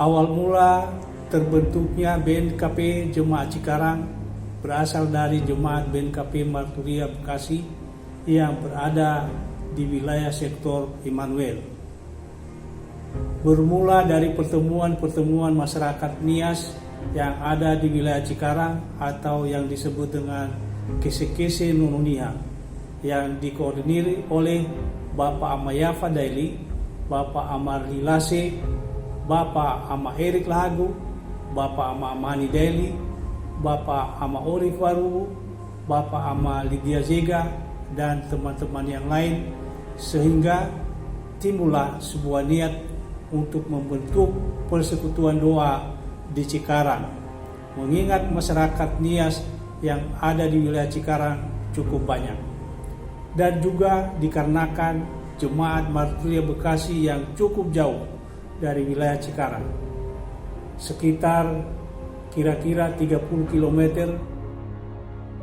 Awal mula terbentuknya BNKP Jemaat Cikarang berasal dari Jemaat BNKP Marturia Bekasi yang berada di wilayah sektor Immanuel. Bermula dari pertemuan-pertemuan masyarakat Nias yang ada di wilayah Cikarang atau yang disebut dengan Kese-Kese Nununiha yang dikoordinir oleh Bapak Amayafa Daily, Bapak Amarli Lase, Bapak Ama Erik Lahagu, Bapak Ama Amani Daily, Bapak Ama Orif Warubu, Bapak Ama Lydia Zega, dan teman-teman yang lain, sehingga timbullah sebuah niat untuk membentuk persekutuan doa di Cikarang, mengingat masyarakat Nias yang ada di wilayah Cikarang cukup banyak, dan juga dikarenakan Jemaat Marturia Bekasi yang cukup jauh dari wilayah Cikarang, sekitar kira-kira 30 km.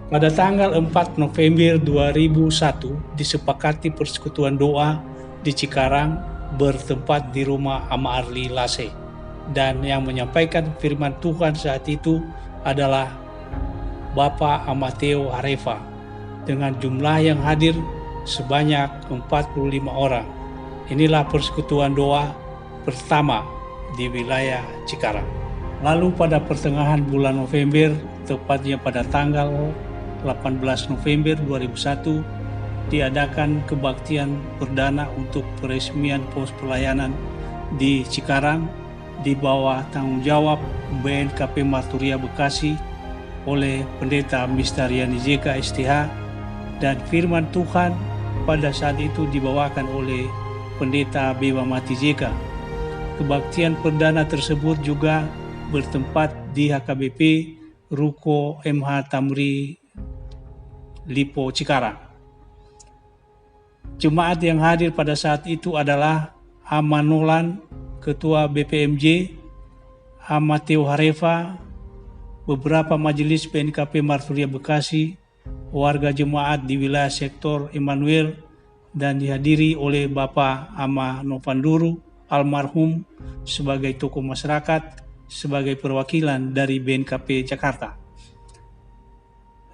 Pada tanggal 4 November 2001 disepakati persekutuan doa di Cikarang bertempat di rumah Ama Arli Lase, dan yang menyampaikan firman Tuhan saat itu adalah Bapak Amateo Harefa dengan jumlah yang hadir sebanyak 45 orang. Inilah persekutuan doa pertama di wilayah Cikarang. Lalu pada pertengahan bulan November, tepatnya pada tanggal 18 November 2001, diadakan kebaktian perdana untuk peresmian pos pelayanan di Cikarang di bawah tanggung jawab BNKP Marturia Bekasi oleh Pendeta Mr. Yani Jeka STH, dan firman Tuhan pada saat itu dibawakan oleh Pendeta Beba Mati Jeka. Kebaktian perdana tersebut juga bertempat di HKBP Ruko MH Tamri Lipo Cikarang. Jemaat yang hadir pada saat itu adalah Ama Nolan, Ketua BPMJ, Amateo Harefa, beberapa majelis BNKP Marturia Bekasi, warga jemaat di wilayah sektor Immanuel, dan dihadiri oleh Bapak Ama Novanduru almarhum sebagai tokoh masyarakat, sebagai perwakilan dari BNKP Jakarta.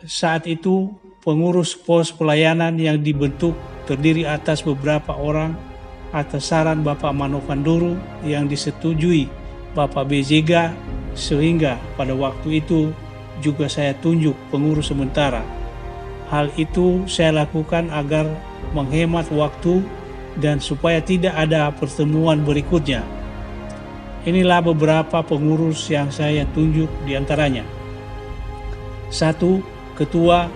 Saat itu pengurus pos pelayanan yang dibentuk terdiri atas beberapa orang atas saran Bapak Ama Novanduru yang disetujui Bapak Bezega, sehingga pada waktu itu juga saya tunjuk pengurus sementara. Hal itu saya lakukan agar menghemat waktu dan supaya tidak ada pertemuan berikutnya. Inilah beberapa pengurus yang saya tunjuk diantaranya. 1. Ketua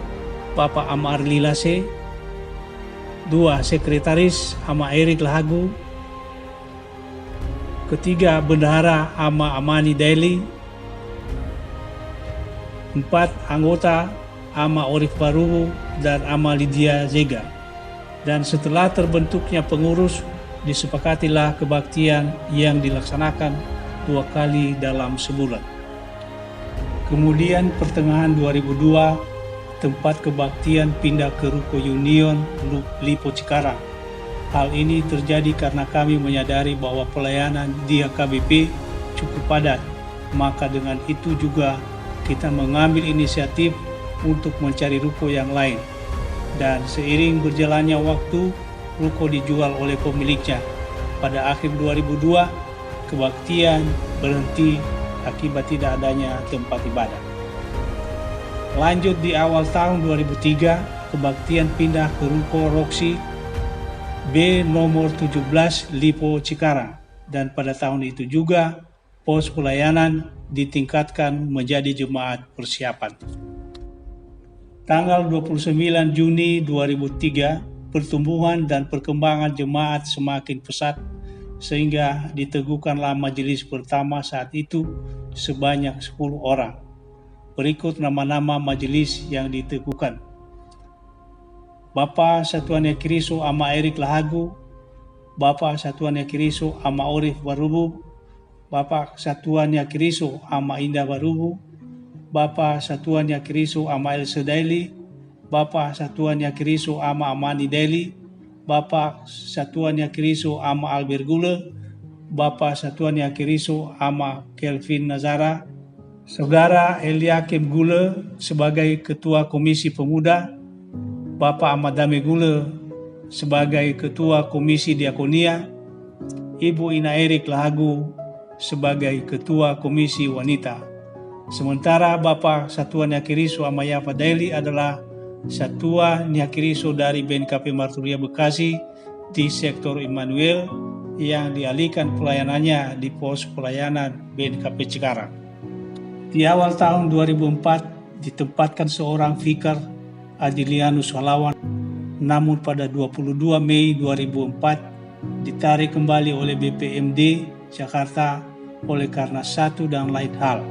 Bapak Ama Arli Lase. 2. Sekretaris Ama Erik Lahagu. 3. Bendahara Ama Amani Daily. 4. Anggota Ama Orif Warubu dan Ama Lydia Zega. Dan setelah terbentuknya pengurus, disepakatilah kebaktian yang dilaksanakan 2 kali dalam sebulan. Kemudian pertengahan 2002, tempat kebaktian pindah ke Ruko Union Lipo Cikarang. Hal ini terjadi karena kami menyadari bahwa pelayanan di HKBP cukup padat, maka dengan itu juga kita mengambil inisiatif untuk mencari ruko yang lain. Dan seiring berjalannya waktu, ruko dijual oleh pemiliknya. Pada akhir 2002, kebaktian berhenti akibat tidak adanya tempat ibadah. Lanjut di awal tahun 2003, kebaktian pindah ke Ruko Roxy B nomor 17 Lipo Cikarang, dan pada tahun itu juga pos pelayanan ditingkatkan menjadi jemaat persiapan. Tanggal 29 Juni 2003, pertumbuhan dan perkembangan jemaat semakin pesat sehingga diteguhkanlah majelis pertama saat itu sebanyak 10 orang. Berikut nama-nama majelis yang diteguhkan. Bapak Satuan Yakiriso Ama Erik Lahagu, Bapak Satuan Yakiriso Ama Orif Warubu, Bapak Satuan Yakiriso Ama Indah Warubu, Bapak Satuan Yakiriso Ama El Sedaili, Bapak Satuan Yakiriso Ama Amani Daily, Bapak Satuan Yakiriso Ama Albergule, Bapak Satuan Yakiriso Ama Kelvin Nazara, Saudara Eliakim Gule sebagai Ketua Komisi Pemuda, Bapak Ahmad Dame Gule sebagai Ketua Komisi Diakonia, Ibu Ina Erik Lahagu sebagai Ketua Komisi Wanita. Sementara Bapak Satuan Yakiriso Amaya Fadaili adalah Satuan Yakiriso dari BNKP Marturia Bekasi di sektor Immanuel yang dialihkan pelayanannya di pos pelayanan BNKP Cikarang. Di awal tahun 2004 ditempatkan seorang Fikar Adilianus Halawan, namun pada 22 Mei 2004 ditarik kembali oleh BPMD Jakarta oleh karena satu dan lain hal.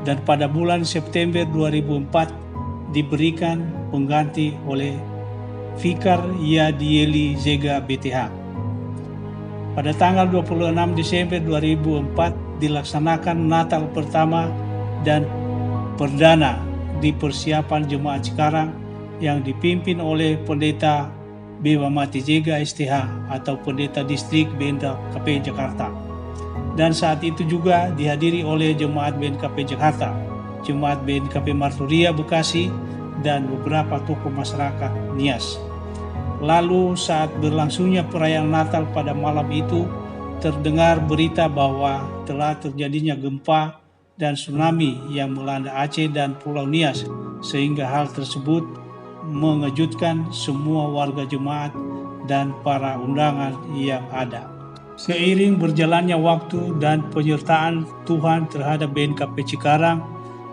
Dan pada bulan September 2004 diberikan pengganti oleh Fikar Yadieli Zega BTH. Pada tanggal 26 Desember 2004 dilaksanakan Natal pertama dan perdana di persiapan Jemaat Cikarang yang dipimpin oleh Pendeta Bewa Mati Jega STH atau Pendeta Distrik BNKP Jakarta. Dan saat itu juga dihadiri oleh Jemaat BNKP Jakarta, Jemaat BNKP Marturia Bekasi, dan beberapa tokoh masyarakat Nias. Lalu saat berlangsungnya perayaan Natal pada malam itu, terdengar berita bahwa telah terjadinya gempa dan tsunami yang melanda Aceh dan Pulau Nias, sehingga hal tersebut mengejutkan semua warga jemaat dan para undangan yang ada. Seiring berjalannya waktu dan penyertaan Tuhan terhadap BNKP Cikarang,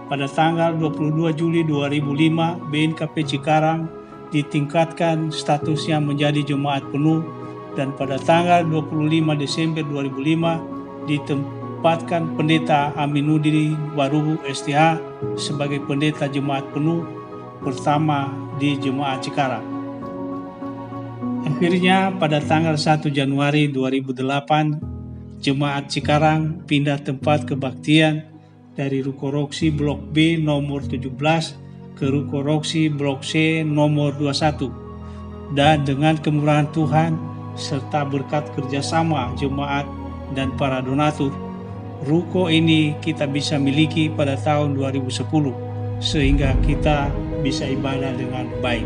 pada tanggal 22 Juli 2005 BNKP Cikarang ditingkatkan statusnya menjadi jemaat penuh, dan pada tanggal 25 Desember 2005 ditempatkan Pendeta Aminuddin Waruhu STH sebagai pendeta jemaat penuh pertama di Jemaat Cikarang. Akhirnya pada tanggal 1 Januari 2008 Jemaat Cikarang pindah tempat kebaktian dari Ruko Roksi Blok B nomor 17 ke Ruko Roksi Blok C nomor 21. Dan dengan kemurahan Tuhan serta berkat kerjasama jemaat dan para donatur, ruko ini kita bisa miliki pada tahun 2010 sehingga kita bisa ibadah dengan baik.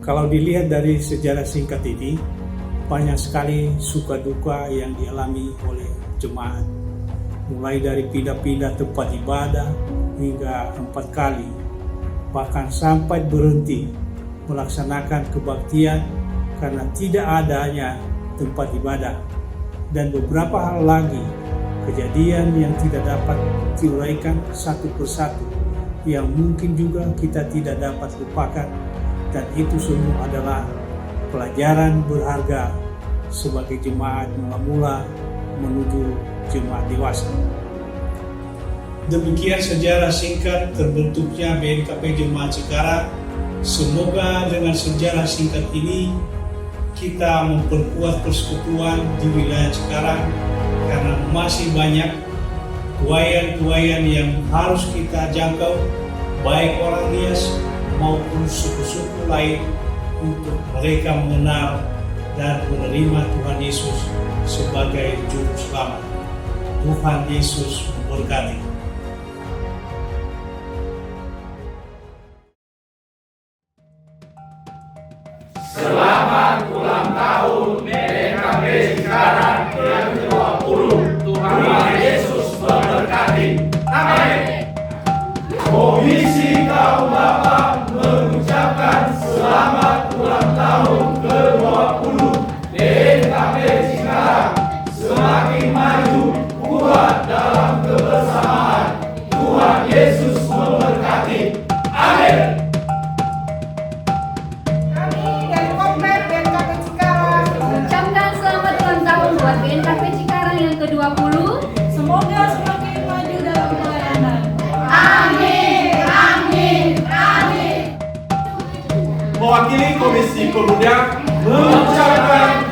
Kalau dilihat dari sejarah singkat ini, banyak sekali suka duka yang dialami oleh jemaat. Mulai dari pindah-pindah tempat ibadah hingga 4 kali, bahkan sampai berhenti melaksanakan kebaktian karena tidak adanya tempat ibadah. Dan beberapa hal lagi, kejadian yang tidak dapat diuraikan satu persatu, yang mungkin juga kita tidak dapat lupakan, dan itu semua adalah pelajaran berharga sebagai jemaat mula-mula menuju jemaat dewasa. Demikian sejarah singkat terbentuknya BNKP Jemaat Cikarang. Semoga dengan sejarah singkat ini kita memperkuat persekutuan di wilayah Cikarang, karena masih banyak tuayan-tuayan yang harus kita jangkau, baik orang Nias maupun suku-suku lain, untuk mereka mengenal dan menerima Tuhan Yesus sebagai Juru Selamat. Tuhan Yesus memberkati. Selamat ulang tahun BNKP Cikarang yang ke-20. Tuhan Yesus memberkati. Amin. Komisi Kaum Bapa mengucapkan selamat ulang tahun ke-20 BNKP Cikarang. Semakin maju, kuat dalam kebersamaan. Tuhan Yesus memberkati. Amin. BNKP Cikarang yang ke-20, semoga semakin maju dalam pelayanan. amin, amin, amin. Mewakili Komisi Pemuda mengucapkan